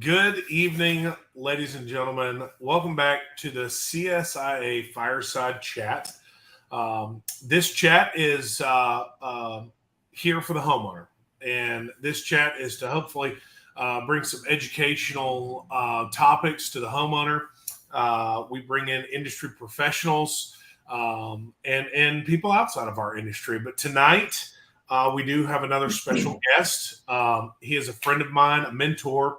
Good evening, ladies and gentlemen. Welcome back to the CSIA Fireside Chat. This chat is here for the homeowner, and this chat is to hopefully bring some educational topics to the homeowner. We bring in industry professionals and people outside of our industry. But tonight, we do have another special guest. He is a friend of mine, a mentor,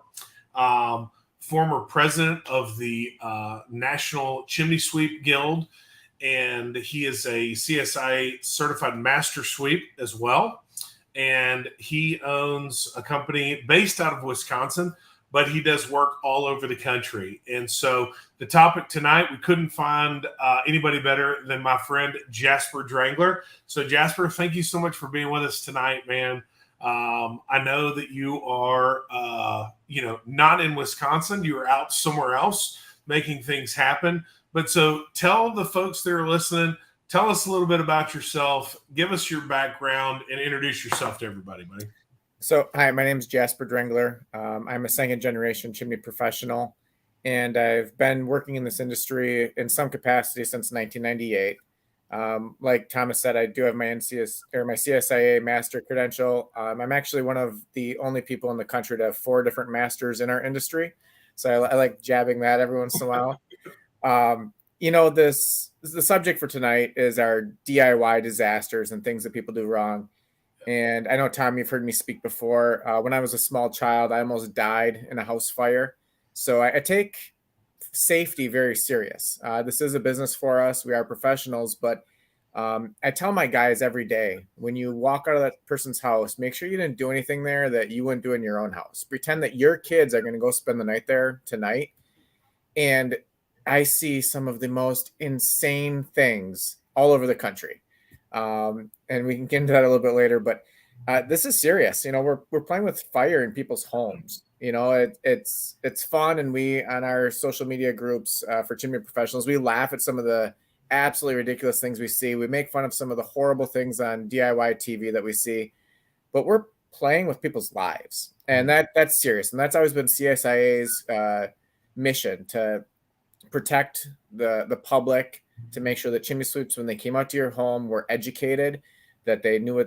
former president of the National Chimney Sweep Guild, and he is a CSI certified master sweep as well. And he owns a company based out of Wisconsin, but he does work all over the country. And so the topic tonight, we couldn't find anybody better than my friend Jasper Drangler. So Jasper, thank you so much for being with us tonight, man. I know that you are, not in Wisconsin. You are out somewhere else making things happen. But so tell the folks that are listening, tell us a little bit about yourself, give us your background, and introduce yourself to everybody, buddy. So, hi, my name is Jasper Drangler. I'm a second generation chimney professional, and I've been working in this industry in some capacity since 1998. Like Thomas said, I do have my my CSIA master credential. I'm actually one of the only people in the country to have 4 different masters in our industry. So I like jabbing that every once in a while. The subject for tonight is our DIY disasters and things that people do wrong. And I know, Tom, you've heard me speak before. When I was a small child, I almost died in a house fire. So I take safety very serious. This is a business for us. We are professionals, but I tell my guys every day, when you walk out of that person's house, make sure you didn't do anything there that you wouldn't do in your own house. Pretend that your kids are going to go spend the night there tonight. And I see some of the most insane things all over the country. And we can get into that a little bit later, but this is serious. We're playing with fire in people's homes. It's fun, and we on our social media groups for chimney professionals, we laugh at some of the absolutely ridiculous things we see. We make fun of some of the horrible things on DIY TV that we see, but we're playing with people's lives, and that's serious. And that's always been CSIA's mission, to protect the public, to make sure that chimney sweeps, when they came out to your home, were educated, that they knew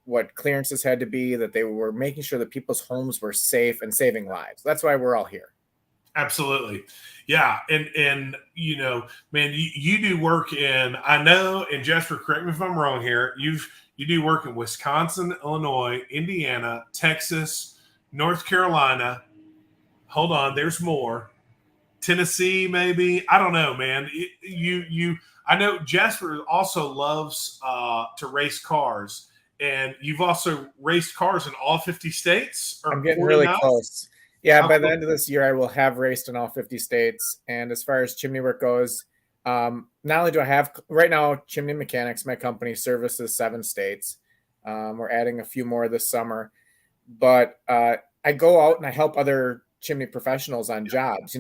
what clearances had to be, that they were making sure that people's homes were safe and saving lives. That's why we're all here. Absolutely. Yeah. And man, you do work I know, and Jasper, correct me if I'm wrong here, you do work in Wisconsin, Illinois, Indiana, Texas, North Carolina. Hold on, there's more. Tennessee, maybe. I don't know, man. I know Jasper also loves to race cars, and you've also raced cars in all 50 states. I'm getting really close. Yeah, by the end of this year, I will have raced in all 50 states. And as far as chimney work goes, not only do I have right now Chimney Mechanics, my company services 7 states. We're adding a few more this summer, but I go out and I help other chimney professionals on jobs.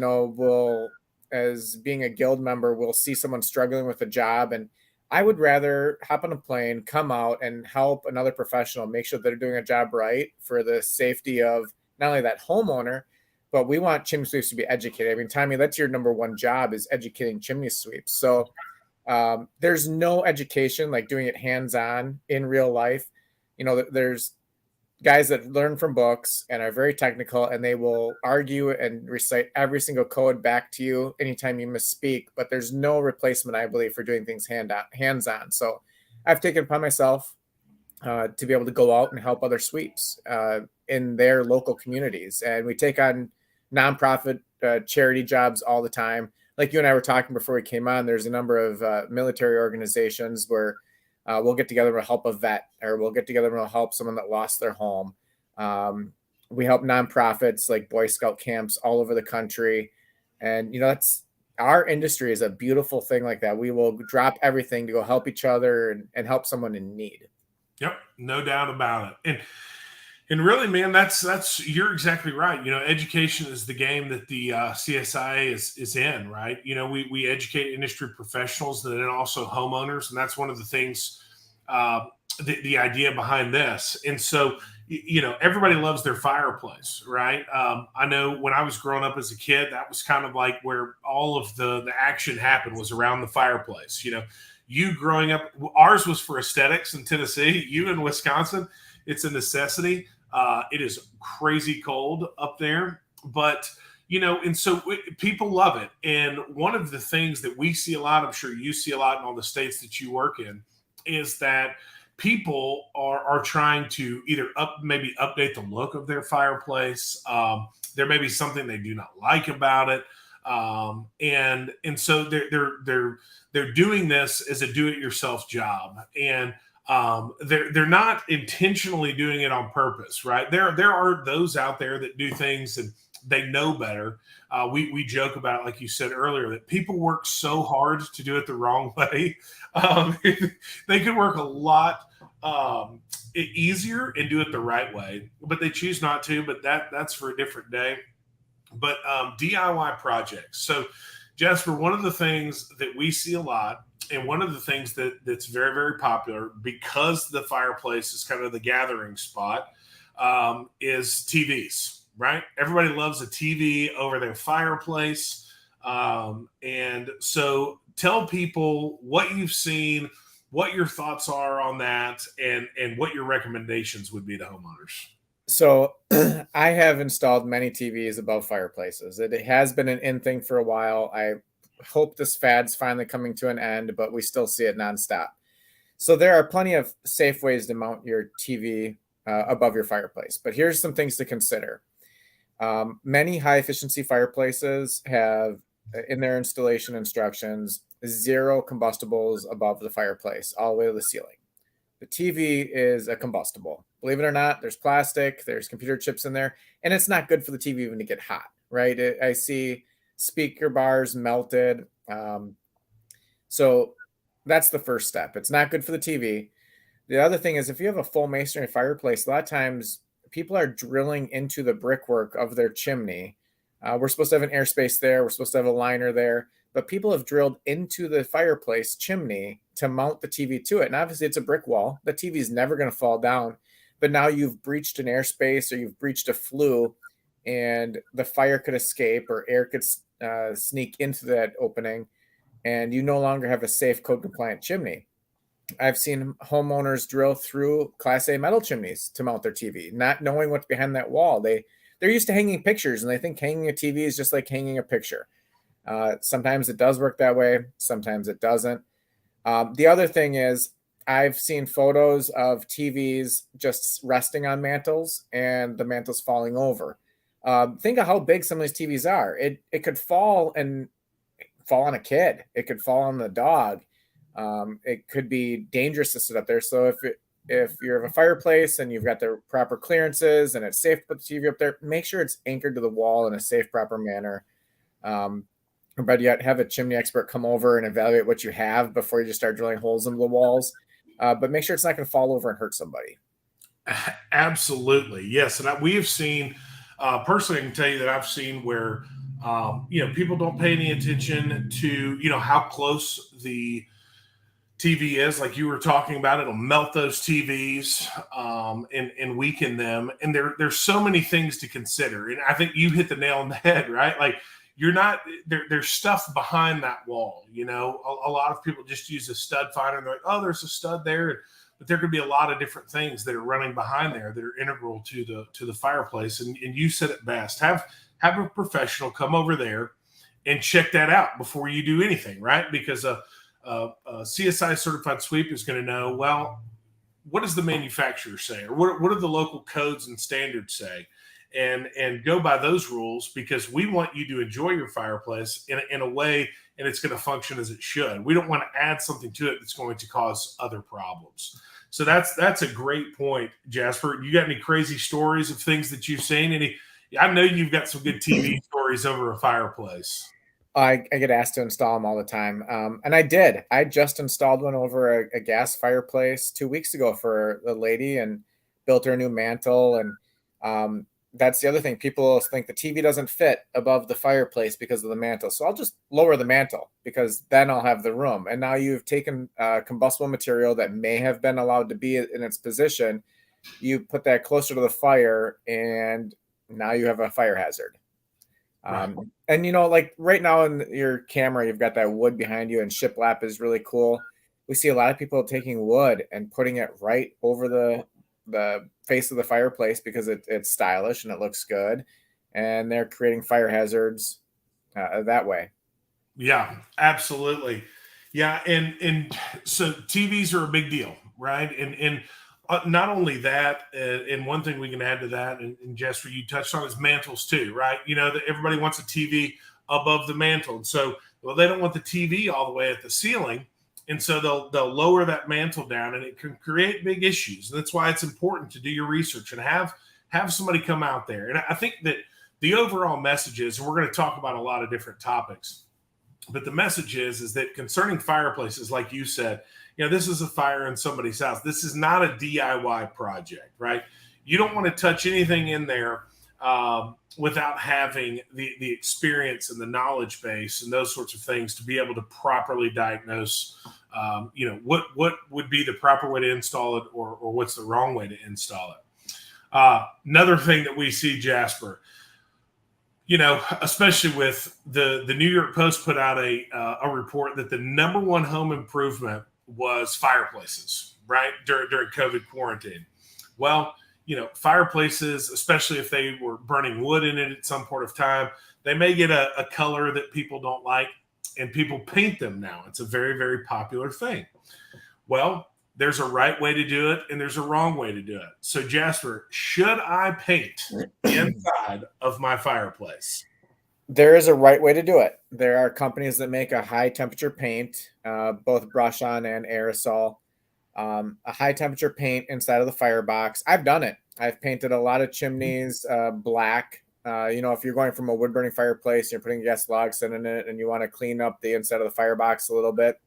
As being a guild member, we'll see someone struggling with a job, and I would rather hop on a plane, come out and help another professional make sure they're doing a job right for the safety of not only that homeowner, but we want chimney sweeps to be educated. I mean, Tommy, that's your number one job, is educating chimney sweeps. So there's no education like doing it hands-on in real life. There's guys that learn from books and are very technical, and they will argue and recite every single code back to you anytime you misspeak, but there's no replacement, I believe, for doing things hands-on. So I've taken it upon myself to be able to go out and help other sweeps in their local communities. And we take on nonprofit charity jobs all the time. Like you and I were talking before we came on, there's a number of military organizations where we'll get together and help a vet, or we'll get together and we'll help someone that lost their home. We help nonprofits like Boy Scout camps all over the country. And, that's our industry is a beautiful thing like that. We will drop everything to go help each other and help someone in need. Yep. No doubt about it. And really, man, that's you're exactly right. Education is the game that the CSIA is in, right? We educate industry professionals and then also homeowners, and that's one of the things the idea behind this. And so, everybody loves their fireplace, right? I know when I was growing up as a kid, that was kind of like where all of the action happened, was around the fireplace. You growing up, ours was for aesthetics in Tennessee. You in Wisconsin, it's a necessity. It is crazy cold up there, but and so people love it. And one of the things that we see a lot, I'm sure you see a lot in all the states that you work in, is that people are trying to either maybe update the look of their fireplace. There may be something they do not like about it, and so they're doing this as a do-it-yourself job, and they're not intentionally doing it on purpose, right? There are those out there that do things and they know better. We joke about, like you said earlier, that people work so hard to do it the wrong way. They could work a lot easier and do it the right way, but they choose not to. But that's for a different day. But DIY projects. So, Jasper, one of the things that we see a lot, and one of the things that's very, very popular, because the fireplace is kind of the gathering spot, is TVs. Right? Everybody loves a TV over their fireplace. And so tell people what you've seen, what your thoughts are on that, and what your recommendations would be to homeowners. So I have installed many TVs above fireplaces. It has been an in thing for a while. I hope this fad's finally coming to an end, but we still see it nonstop. So there are plenty of safe ways to mount your TV above your fireplace. But here's some things to consider. Many high efficiency fireplaces have in their installation instructions 0 combustibles above the fireplace, all the way to the ceiling. The TV is a combustible. Believe it or not, there's plastic, there's computer chips in there, and it's not good for the TV even to get hot, right? I see speaker bars melted. So that's the first step. It's not good for the TV. The other thing is, if you have a full masonry fireplace, a lot of times people are drilling into the brickwork of their chimney. We're supposed to have an airspace there. We're supposed to have a liner there. But people have drilled into the fireplace chimney to mount the TV to it. And obviously it's a brick wall. The TV is never going to fall down. But now you've breached an airspace, or you've breached a flue, and the fire could escape, or air could sneak into that opening, and you no longer have a safe code compliant chimney. I've seen homeowners drill through Class A metal chimneys to mount their TV, not knowing what's behind that wall. They're used to hanging pictures, and they think hanging a TV is just like hanging a picture. Sometimes it does work that way. Sometimes it doesn't. The other thing is, I've seen photos of TVs just resting on mantles and the mantles falling over. Think of how big some of these TVs are. It could fall on a kid. It could fall on the dog. It could be dangerous to sit up there. So if you have a fireplace and you've got the proper clearances and it's safe to put the TV up there, make sure it's anchored to the wall in a safe, proper manner. Or better yet, have a chimney expert come over and evaluate what you have before you just start drilling holes into the walls. But make sure it's not going to fall over and hurt somebody. Absolutely. Yes. And we have seen, personally, I can tell you that I've seen where, people don't pay any attention to, how close the TV is. Like you were talking about, it'll melt those TVs and weaken them. And there's so many things to consider. And I think you hit the nail on the head, right? Like, you're not there's stuff behind that wall. A lot of people just use a stud finder and they're like, oh, there's a stud there. But there could be a lot of different things that are running behind there that are integral to the fireplace. And you said it best. Have a professional come over there and check that out before you do anything, right? Because a CSI certified sweep is going to know, well, what does the manufacturer say? Or what do the local codes and standards say? And go by those rules, because we want you to enjoy your fireplace in a way, and it's going to function as it should. We don't want to add something to it that's going to cause other problems. So that's a great point, Jasper. You got any crazy stories of things that you've seen? I know you've got some good TV stories over a fireplace. I get asked to install them all the time. And I did. I just installed one over a gas fireplace 2 weeks ago for a lady, and built her a new mantle. And that's the other thing. People think the TV doesn't fit above the fireplace because of the mantle. So I'll just lower the mantle because then I'll have the room. And now you've taken combustible material that may have been allowed to be in its position. You put that closer to the fire, and now you have a fire hazard. Right. And like right now in your camera, you've got that wood behind you, and shiplap is really cool. We see a lot of people taking wood and putting it right over the face of the fireplace because it's stylish and it looks good, and they're creating fire hazards that way. Yeah, absolutely. Yeah, and so TVs are a big deal, right? And not only that, and one thing we can add to that, and Jasper, you touched on is mantles too, right? That everybody wants a TV above the mantle, and so well they don't want the TV all the way at the ceiling, and so they'll lower that mantle down, and it can create big issues. And that's why it's important to do your research and have somebody come out there. And I think that the overall message is, and we're going to talk about a lot of different topics. But the message is that concerning fireplaces, like you said, this is a fire in somebody's house. This is not a DIY project, right? You don't want to touch anything in there without having the experience and the knowledge base and those sorts of things to be able to properly diagnose, what would be the proper way to install it or what's the wrong way to install it. Another thing that we see, Jasper, especially with the New York Post put out a report that the number one home improvement was fireplaces, right, during COVID quarantine. Well, fireplaces, especially if they were burning wood in it at some point of time, they may get a color that people don't like, and people paint them now. It's a very, very popular thing. Well, there's a right way to do it and there's a wrong way to do it. So, Jasper, should I paint the inside of my fireplace? There is a right way to do it. There are companies that make a high temperature paint, both brush on and aerosol. A high temperature paint inside of the firebox. I've done it. I've painted a lot of chimneys black. If you're going from a wood burning fireplace, you're putting gas logs in it and you want to clean up the inside of the firebox a little bit,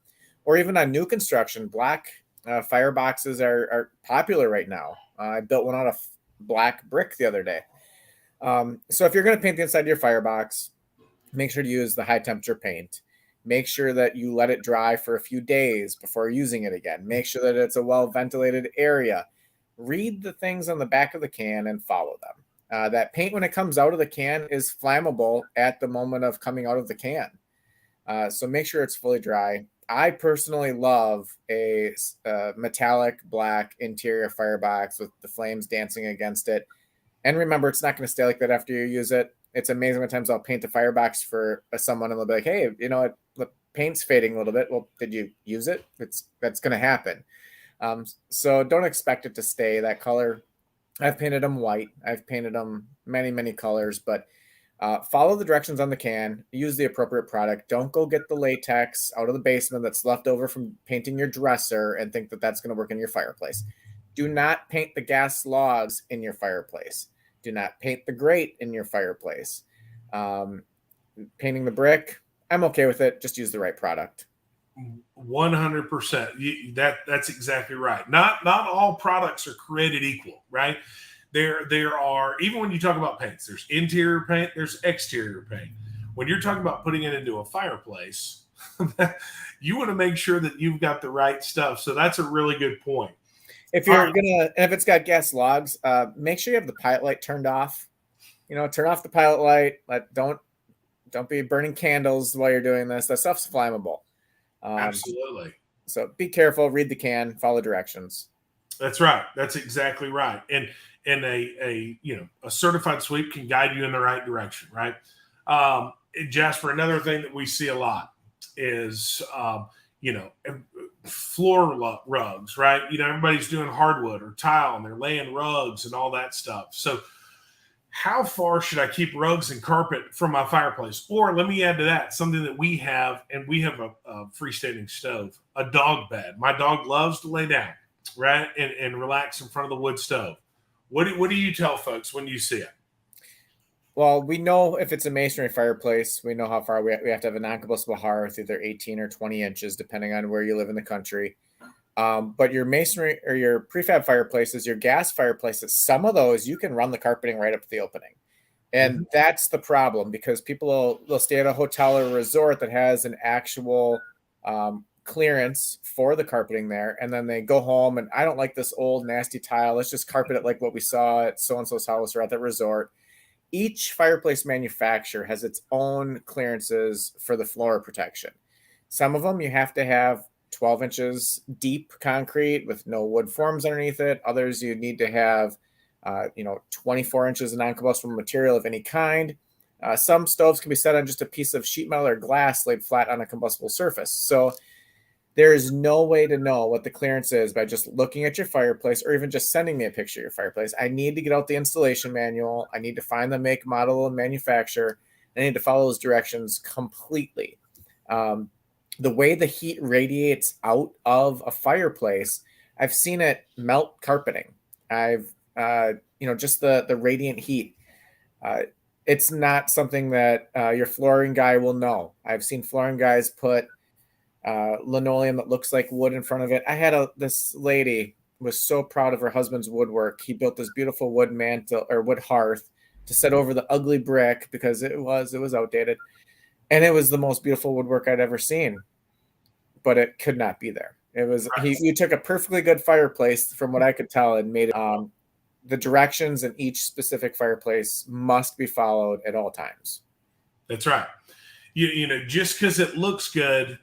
or even on new construction, black fireboxes are popular right now. I built one out of black brick the other day. So if you're going to paint the inside of your firebox, make sure to use the high temperature paint. Make sure that you let it dry for a few days before using it again. Make sure that it's a well-ventilated area. Read the things on the back of the can and follow them. That paint, when it comes out of the can, is flammable at the moment of coming out of the can. So make sure it's fully dry. I personally love a metallic black interior firebox with the flames dancing against it. And remember, it's not going to stay like that after you use it. It's amazing what times I'll paint the firebox for someone and they'll be like, hey, the paint's fading a little bit. Well, did you use it? That's going to happen. So don't expect it to stay that color. I've painted them white. I've painted them many, many colors, but follow the directions on the can. Use the appropriate product. Don't go get the latex out of the basement that's left over from painting your dresser and think that that's going to work in your fireplace. Do not paint the gas logs in your fireplace. Do not paint the grate in your fireplace. Painting the brick, I'm okay with it. Just use the right product. 100%. That's exactly right. Not all products are created equal, right? There are, even when you talk about paints, there's interior paint, there's exterior paint. When you're talking about putting it into a fireplace, you want to make sure that you've got the right stuff. So that's a really good point. If it's got gas logs, make sure you have the pilot light turned off. Turn off the pilot light. Don't be burning candles while you're doing this. That stuff's flammable. Absolutely. So be careful. Read the can. Follow directions. That's right. That's exactly right. And a certified sweep can guide you in the right direction, right? Jasper, another thing that we see a lot is floor rugs, right? Everybody's doing hardwood or tile and they're laying rugs and all that stuff. So how far should I keep rugs and carpet from my fireplace? Or let me add to that something that we have, and we have a freestanding stove, a dog bed. My dog loves to lay down, right, and relax in front of the wood stove. What do you tell folks when you see it? Well, we know if it's a masonry fireplace, we know how far we have to have a non-combustible hearth, either 18 or 20 inches, depending on where you live in the country. But your masonry or your prefab fireplaces, your gas fireplaces, some of those you can run the carpeting right up to the opening. And that's the problem, because people will stay at a hotel or a resort that has an actual clearance for the carpeting there. And then they go home and, I don't like this old nasty tile. Let's just carpet it like what we saw at so-and-so's house or at that resort. Each fireplace manufacturer has its own clearances for the floor protection. Some of them you have to have 12 inches deep concrete with no wood forms underneath it. Others you need to have 24 inches of non-combustible material of any kind. Some stoves can be set on just a piece of sheet metal or glass laid flat on a combustible surface. So there is no way to know what the clearance is by just looking at your fireplace or even just sending me a picture of your fireplace. I need to get out the installation manual. I need to find the make, model, and manufacturer. I need to follow those directions completely. The way the heat radiates out of a fireplace, I've seen it melt carpeting. I've just the radiant heat. It's not something that your flooring guy will know. I've seen flooring guys put linoleum that looks like wood in front of it. I had this lady was so proud of her husband's woodwork. He built this beautiful wood mantle or wood hearth to set over the ugly brick because it was outdated. And it was the most beautiful woodwork I'd ever seen, but it could not be there. It was you took a perfectly good fireplace, from what I could tell, and made it. The directions in each specific fireplace must be followed at all times. That's right. Just because it looks good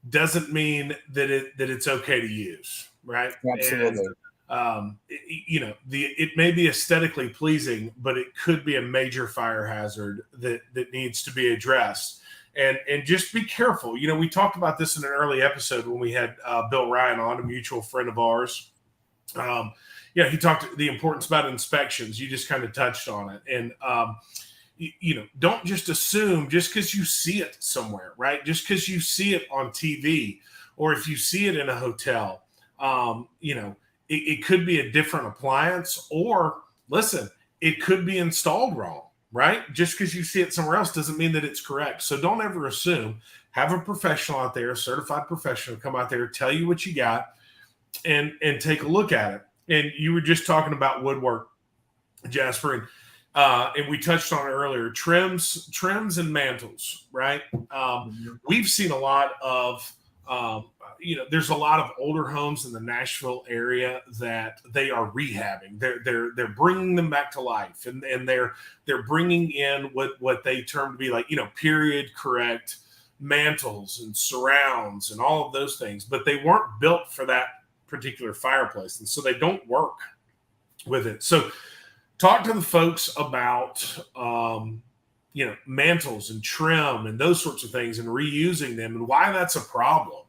doesn't mean that it's okay to use, right? Absolutely. And, it may be aesthetically pleasing, but it could be a major fire hazard that needs to be addressed. And just be careful. We talked about this in an early episode when we had Bill Ryan on, a mutual friend of ours. He talked the importance about inspections. You just kind of touched on it. And, don't just assume just because you see it somewhere, right? Just because you see it on TV, or if you see it in a hotel, it could be a different appliance, or listen, it could be installed wrong, right? Just because you see it somewhere else doesn't mean that it's correct. So don't ever assume. Have a professional out there, a certified professional, come out there, tell you what you got, and take a look at it. And you were just talking about woodwork, Jasper, and we touched on it earlier. Trims and mantles, right? We've seen a lot of, there's a lot of older homes in the Nashville area that they are rehabbing. They're bringing them back to life, and they're bringing in what they term to be like period correct mantles and surrounds and all of those things, but they weren't built for that particular fireplace, and so they don't work with it. So talk to the folks about mantles and trim and those sorts of things and reusing them and why that's a problem.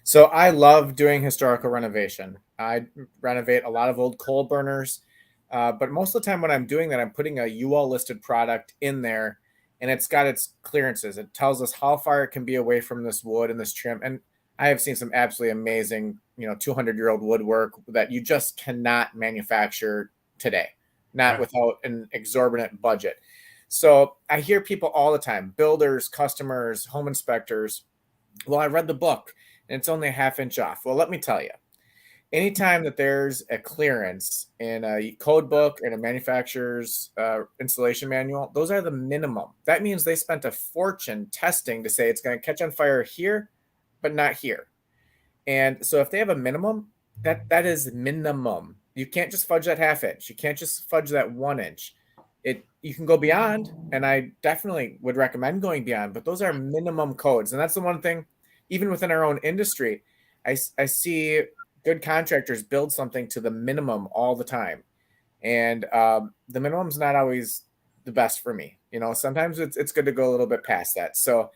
So I love doing historical renovation. I renovate a lot of old coal burners, but most of the time when I'm doing that, I'm putting a UL listed product in there, and it's got its clearances. It tells us how far it can be away from this wood and this trim. And I have seen some absolutely amazing 200-year-old woodwork that you just cannot manufacture today, not without an exorbitant budget. So I hear people all the time, builders, customers, home inspectors, well, I read the book and it's only a ½ inch off. Well, let me tell you, anytime that there's a clearance in a code book and a manufacturer's installation manual, those are the minimum. That means they spent a fortune testing to say it's going to catch on fire here, but not here. And so if they have a minimum, that is minimum. You can't just fudge that ½ inch. You can't just fudge that 1 inch. You can go beyond, and I definitely would recommend going beyond, but those are minimum codes. And that's the one thing, even within our own industry, I see good contractors build something to the minimum all the time. And the minimum's not always the best for me. Sometimes it's good to go a little bit past that. So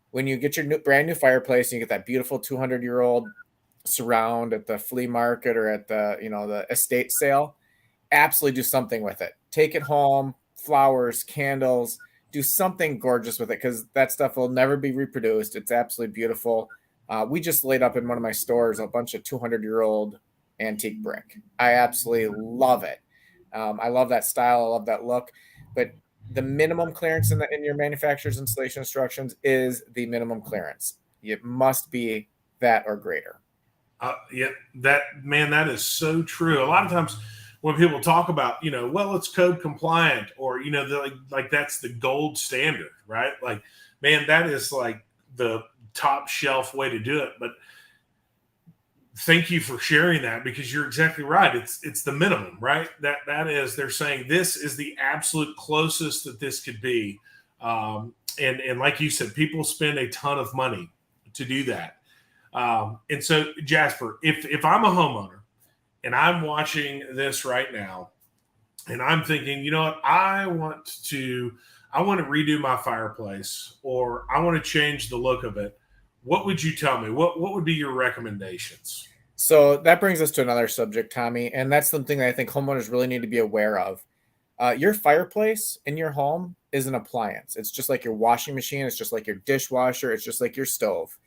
when you get your brand new fireplace and you get that beautiful 200-year-old surround at the flea market or at the estate sale, absolutely do something with it. Take it home, flowers, candles, do something gorgeous with it, because that stuff will never be reproduced. It's absolutely beautiful. We just laid up in one of my stores a bunch of 200-year-old antique brick. I absolutely love it. I love that style. I love that look. But the minimum clearance in your manufacturer's installation instructions is the minimum clearance. It must be that or greater. Yeah, that is so true. A lot of times when people talk about, well, it's code compliant, or they're like that's the gold standard, right? Like, man, that is like the top shelf way to do it. But thank you for sharing that, because you're exactly right. It's the minimum, right? That is, they're saying this is the absolute closest that this could be. And like you said, people spend a ton of money to do that. And so, Jasper, if I'm a homeowner and I'm watching this right now, and I'm thinking, you know what, I want to redo my fireplace, or I want to change the look of it. What would you tell me? What would be your recommendations? So that brings us to another subject, Tommy, and that's something that I think homeowners really need to be aware of. Your fireplace in your home is an appliance. It's just like your washing machine. It's just like your dishwasher. It's just like your stove.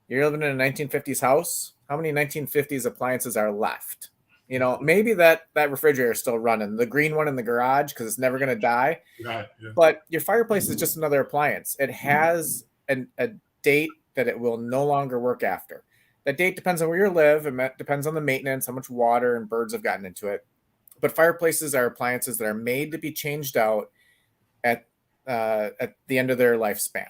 You're living in a 1950s house. How many 1950s appliances are left? Maybe that refrigerator is still running, the green one in the garage, because it's never going to die. Right. Yeah. But your fireplace is just another appliance. It has a date that it will no longer work after. That date depends on where you live. It depends on the maintenance, how much water and birds have gotten into it. But fireplaces are appliances that are made to be changed out at the end of their lifespan.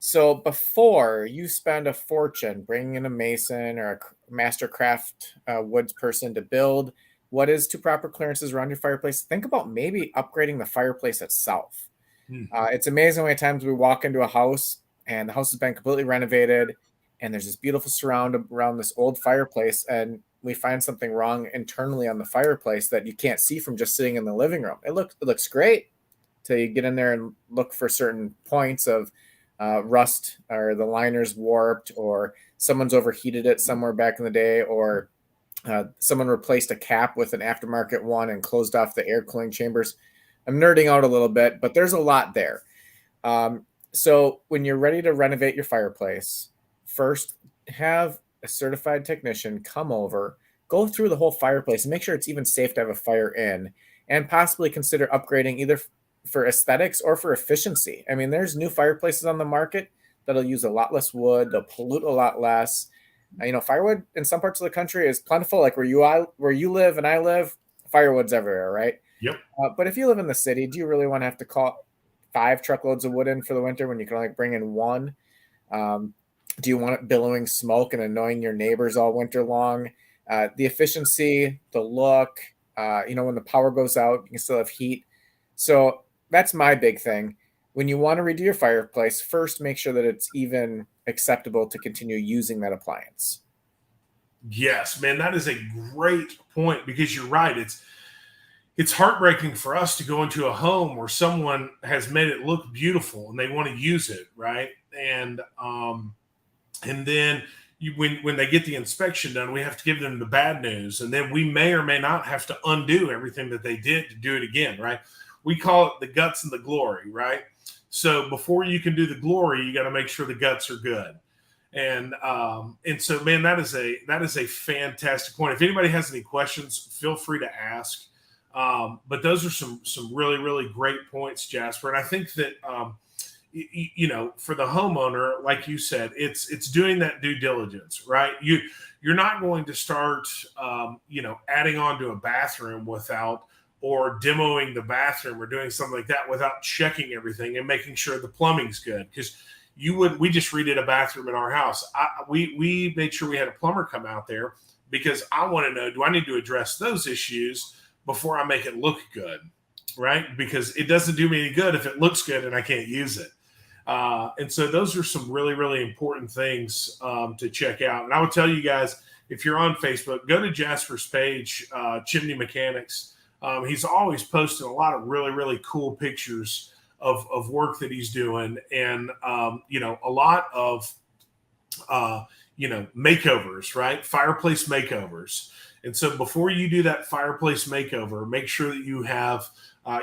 So before you spend a fortune bringing in a mason or a master craft woods person to build what is to proper clearances around your fireplace, think about maybe upgrading the fireplace itself. It's amazing how many times we walk into a house and the house has been completely renovated and there's this beautiful surround around this old fireplace, and we find something wrong internally on the fireplace that you can't see from just sitting in the living room. It looks great till you get in there and look for certain points of rust, or the liner's warped, or someone's overheated it somewhere back in the day, or someone replaced a cap with an aftermarket one and closed off the air cooling chambers. I'm nerding out a little bit, but there's a lot there. So when you're ready to renovate your fireplace, first have a certified technician come over, go through the whole fireplace and make sure it's even safe to have a fire in, and possibly consider upgrading either for aesthetics or for efficiency. I mean, there's new fireplaces on the market that'll use a lot less wood, they'll pollute a lot less. Firewood in some parts of the country is plentiful, like where you live and I live, firewood's everywhere, right? Yep. But if you live in the city, do you really want to have to call 5 truckloads of wood in for the winter when you can only bring in one? Do you want it billowing smoke and annoying your neighbors all winter long? The efficiency, the look, when the power goes out, you can still have heat. So that's my big thing. When you want to redo your fireplace, first make sure that it's even acceptable to continue using that appliance. Yes, man, that is a great point, because you're right. It's heartbreaking for us to go into a home where someone has made it look beautiful and they want to use it, right? And then when they get the inspection done, we have to give them the bad news, and then we may or may not have to undo everything that they did to do it again, right? We call it the guts and the glory, right? So before you can do the glory, you got to make sure the guts are good. And so, man, that is a fantastic point. If anybody has any questions, feel free to ask. But those are some really, really great points, Jasper. And I think that for the homeowner, like you said, it's doing that due diligence, right? You're not going to start adding on to a bathroom or demoing the bathroom or doing something like that without checking everything and making sure the plumbing's good. Because we just redid a bathroom in our house. We made sure we had a plumber come out there, because I want to know, do I need to address those issues before I make it look good, right? Because it doesn't do me any good if it looks good and I can't use it. And so those are some really, really important things to check out. And I would tell you guys, if you're on Facebook, go to Jasper's page, Chimney Mechanics. He's always posting a lot of really, really cool pictures of work that he's doing, and a lot of makeovers, right? Fireplace makeovers. And so before you do that fireplace makeover, make sure that you have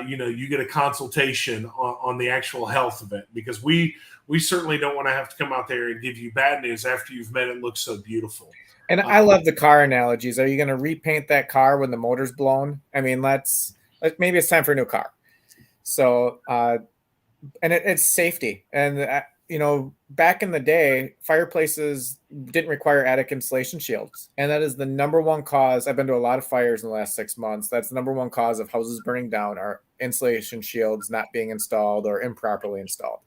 you get a consultation on the actual health of it, because we certainly don't want to have to come out there and give you bad news after you've made it look so beautiful. And I love the car analogies. Are you going to repaint that car when the motor's blown? I mean, maybe it's time for a new car. So, and it's safety. And back in the day, fireplaces didn't require attic insulation shields. And that is the number one cause. I've been to a lot of fires in the last 6 months. That's the number one cause of houses burning down, are insulation shields not being installed or improperly installed.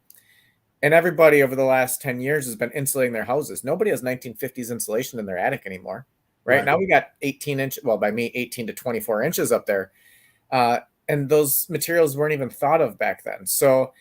And everybody over the last 10 years has been insulating their houses. Nobody has 1950s insulation in their attic anymore. Right now we got 18 inches, well, by me, 18 to 24 inches up there. And those materials weren't even thought of back then. So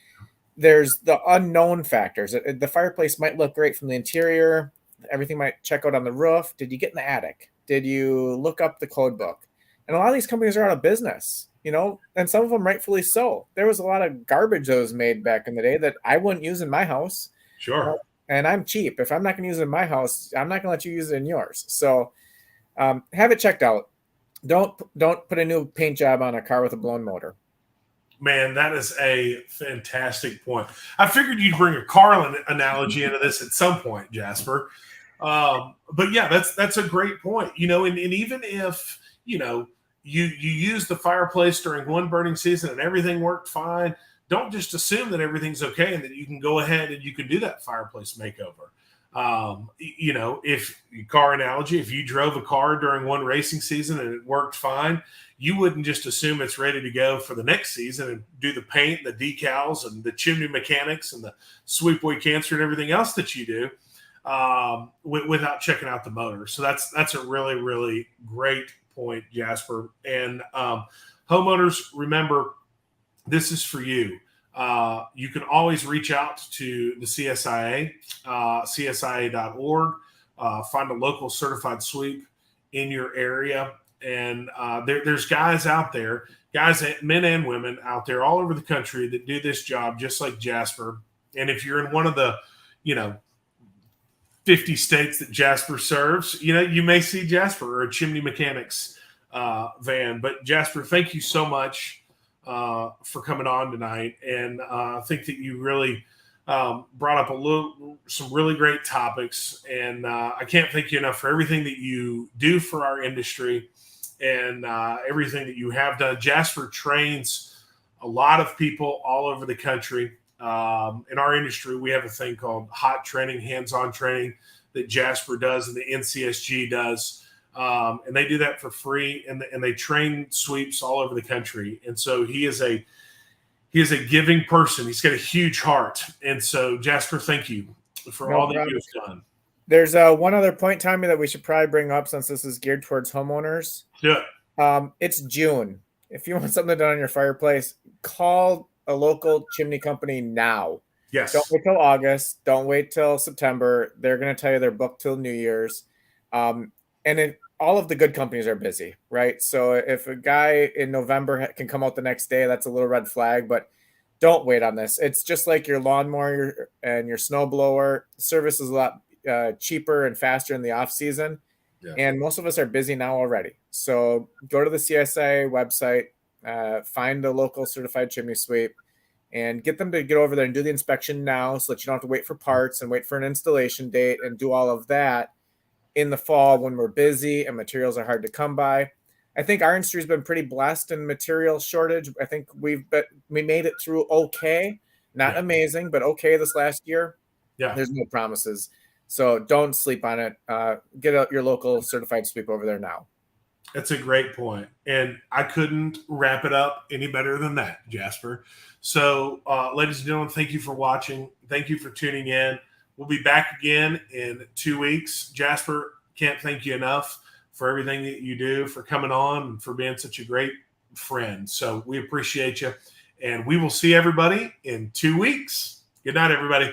there's the unknown factors. The fireplace might look great from the interior. Everything might check out on the roof. Did you get in the attic? Did you look up the code book? And a lot of these companies are out of business, and some of them rightfully so. There was a lot of garbage that was made back in the day that I wouldn't use in my house. Sure. And I'm cheap. If I'm not going to use it in my house, I'm not going to let you use it in yours. So have it checked out. Don't put a new paint job on a car with a blown motor. Man, that is a fantastic point. I figured you'd bring a car analogy into this at some point, Jasper. But yeah, that's a great point. And even if you use the fireplace during one burning season and everything worked fine, don't just assume that everything's okay and that you can go ahead and you can do that fireplace makeover. If car analogy, if you drove a car during one racing season and it worked fine, you wouldn't just assume it's ready to go for the next season and do the paint, the decals, and the chimney mechanics and the sweepaway cancer and everything else that you do without checking out the motor. So that's a really, really great point, Jasper. And homeowners, remember, this is for you. You can always reach out to the CSIA, CSIA.org, find a local certified sweep in your area. And there's guys out there, men and women out there all over the country that do this job just like Jasper. And if you're in one of the, 50 states that Jasper serves, you may see Jasper or a chimney mechanics van. But Jasper, thank you so much for coming on tonight. And I think that you really brought up some really great topics. And I can't thank you enough for everything that you do for our industry and everything that you have done. Jasper trains a lot of people all over the country. In our industry, we have a thing called hot training, hands-on training that Jasper does and the NCSG does. And they do that for free, and they train sweeps all over the country. And so he is a giving person. He's got a huge heart. And so, Jasper, thank you for all that you've done. There's one other point, Tommy, that we should probably bring up since this is geared towards homeowners. Yeah. It's June. If you want something done on your fireplace, call a local chimney company now. Yes. Don't wait till August. Don't wait till September. They're going to tell you they're booked till New Year's. And all of the good companies are busy, right? So if a guy in November can come out the next day, that's a little red flag, but don't wait on this. It's just like your lawnmower and your snowblower. Service is a lot cheaper and faster in the off season. Yeah. And most of us are busy now already. So go to the CSIA website, find a local certified chimney sweep, and get them to get over there and do the inspection now so that you don't have to wait for parts and wait for an installation date and do all of that in the fall when we're busy and materials are hard to come by. I think our industry has been pretty blessed in material shortage. I think we made it through okay, not amazing, but okay this last year. Yeah. There's no promises. So don't sleep on it. Get out your local certified sweep over there now. That's a great point. And I couldn't wrap it up any better than that, Jasper. So, ladies and gentlemen, thank you for watching. Thank you for tuning in. We'll be back again in 2 weeks. Jasper, can't thank you enough for everything that you do, for coming on, and for being such a great friend. So we appreciate you. And we will see everybody in 2 weeks. Good night, everybody.